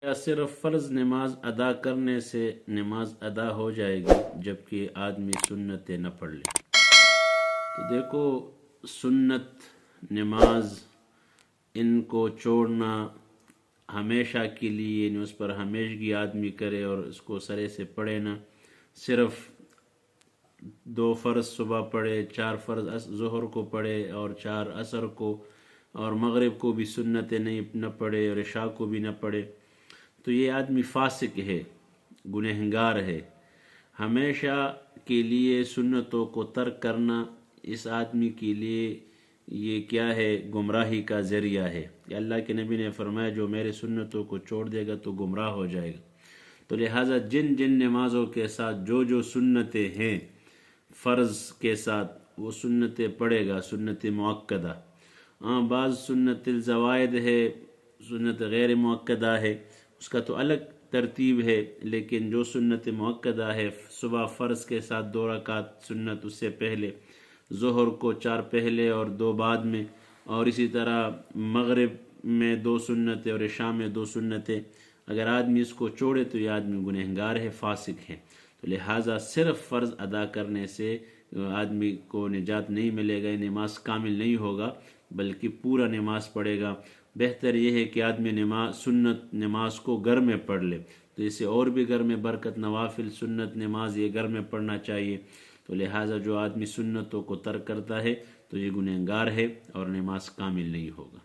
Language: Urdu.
یا صرف فرض نماز ادا کرنے سے نماز ادا ہو جائے گی جبکہ آدمی سنتیں نہ پڑھ لے؟ تو دیکھو، سنت نماز ان کو چھوڑنا ہمیشہ کے لیے، یعنی اس پر ہمیشگی آدمی کرے اور اس کو سرے سے پڑھے نہ، صرف 2 فرض صبح پڑھے، 4 فرض ظہر کو پڑھے اور 4 عصر کو، اور مغرب کو بھی سنتیں نہ پڑھے اور عشاء کو بھی نہ پڑھے، تو یہ آدمی فاسق ہے، گنہگار ہے۔ ہمیشہ کے لیے سنتوں کو ترک کرنا اس آدمی کے لیے یہ کیا ہے؟ گمراہی کا ذریعہ ہے۔ کہ اللہ کے نبی نے فرمایا جو میرے سنتوں کو چھوڑ دے گا تو گمراہ ہو جائے گا۔ تو لہٰذا جن جن نمازوں کے ساتھ جو سنتیں ہیں فرض کے ساتھ، وہ سنتیں پڑھے گا، سنت مؤکدہ۔ بعض سنت الزوائد ہے، سنت غیر مؤکدہ ہے، اس کا تو الگ ترتیب ہے، لیکن جو سنت مؤکدہ ہے، صبح فرض کے ساتھ 2 رکعت سنت اس سے پہلے، ظہر کو 4 پہلے اور 2 بعد میں، اور اسی طرح مغرب میں 2 سنتیں اور عشاء میں 2 سنتیں، اگر آدمی اس کو چھوڑے تو یہ آدمی گنہگار ہے، فاسق ہے۔ تو لہٰذا صرف فرض ادا کرنے سے آدمی کو نجات نہیں ملے گا، نماز کامل نہیں ہوگا، بلکہ پورا نماز پڑھے گا۔ بہتر یہ ہے کہ آدمی سنت نماز کو گھر میں پڑھ لے، تو اسے اور بھی گھر میں برکت، نوافل سنت نماز یہ گھر میں پڑھنا چاہیے۔ تو لہٰذا جو آدمی سنتوں کو ترک کرتا ہے تو یہ گنہگار ہے اور نماز کامل نہیں ہوگا۔